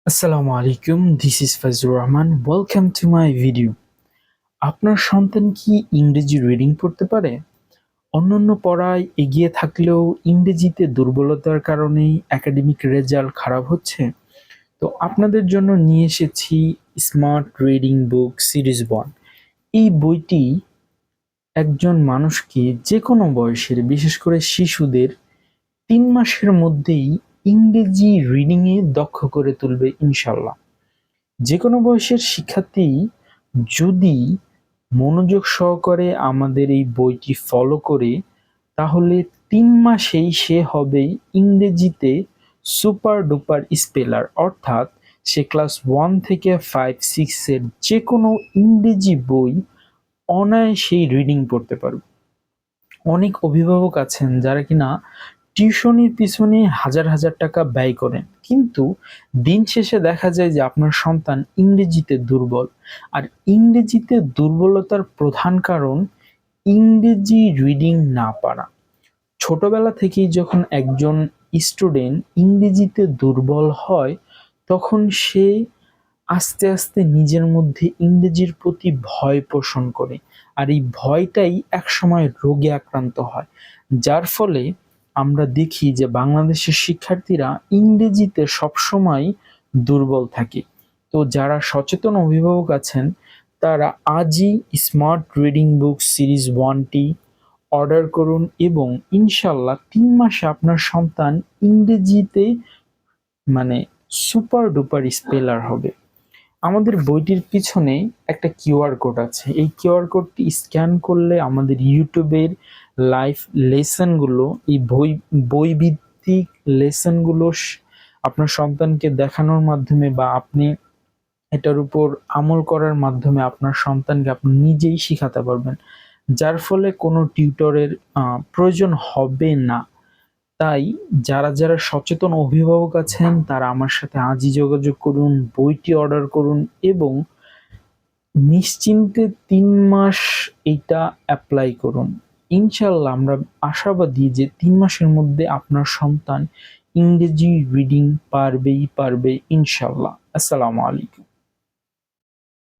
আসসালামু আলাইকুম, this is Faizur Rahman. Welcome to my video. আপনার সন্তান কি ইংরেজি রিডিং পড়তে পারে? অন্যান্য পড়ায় এগিয়ে থাকলেও ইংরেজিতে দুর্বলতার কারণেই একাডেমিক রেজাল্ট খারাপ হচ্ছে? তো আপনাদের জন্য নিয়ে এসেছি স্মার্ট রিডিং বুক সিরিজ 1। এই বইটি একজন মানুষকে যে কোনো বয়সের, বিশেষ করে শিশুদের ৩ মাসের মধ্যেই ইংরেজি রিডিংয়ে দক্ষ করে তুলবে ইনশাল্লাহ। যেকোনো বয়সের শিক্ষার্থী যদি মনোযোগ সহকারে আমাদের এই বইটি ফলো করে, তাহলে ৩ মাসেই সে হবে ইংরেজিতে সুপার ডুপার স্পেলার। অর্থাৎ সে ক্লাস 1 থেকে 5-6 এর যেকোনো ইংরেজি বই অনায়াসেই রিডিং পড়তে পারবে। অনেক অভিভাবক আছেন যারা কিনা টিউশনির পিছনে হাজার হাজার টাকা ব্যয় করেন, কিন্তু দিন শেষে দেখা যায় যে আপনার সন্তান ইংরেজিতে দুর্বল। আর ইংরেজিতে দুর্বলতার প্রধান কারণ ইংরেজি রিডিং না পারা। ছোটবেলা থেকেই যখন একজন স্টুডেন্ট ইংরেজিতে দুর্বল হয়, তখন সে আস্তে আস্তে নিজের মধ্যে ইংরেজির প্রতি ভয় পোষণ করে। আর এই ভয়টাই একসময় রোগে আক্রান্ত হয়, যার ফলে আমরা দেখি যে বাংলাদেশের শিক্ষার্থীরা ইংরেজিতে সবসময় দুর্বল থাকে। তো যারা সচেতন অভিভাবক আছেন, তারা আজই স্মার্ট রিডিং বুক সিরিজ 1টি অর্ডার করুন এবং ইনশাল্লাহ ৩ মাসে আপনার সন্তান ইংরেজিতে মানে সুপার ডুপার স্পেলার হবে। আমাদের বইটির পিছনে একটা কিউআর কোড আছে। এই কিউআর কোডটি স্ক্যান করলে আমাদের ইউটিউবের লাইভ লেসনগুলো, এই বইভিত্তিক লেসনগুলো আপনার সন্তানকে দেখানোর মাধ্যমে বা আপনি এটার উপর আমল করার মাধ্যমে আপনার সন্তানকে আপনি নিজেই শিখাতে পারবেন, যার ফলে কোনো টিউটরের প্রয়োজন হবে না। তাই যারা যারা সচেতন অভিভাবক আছেন, তারা আমার সাথে আজই যোগাযোগ করুন, বইটি অর্ডার করুন এবং নিশ্চিন্তে ৩ মাস এইটা অ্যাপ্লাই করুন। ইনশাল্লাহ আমরা আশাবাদী যে ৩ মাসের মধ্যে আপনার সন্তান ইংরেজি রিডিং পারবেই পারবে ইনশাল্লাহ। আসসালামু আলাইকুম।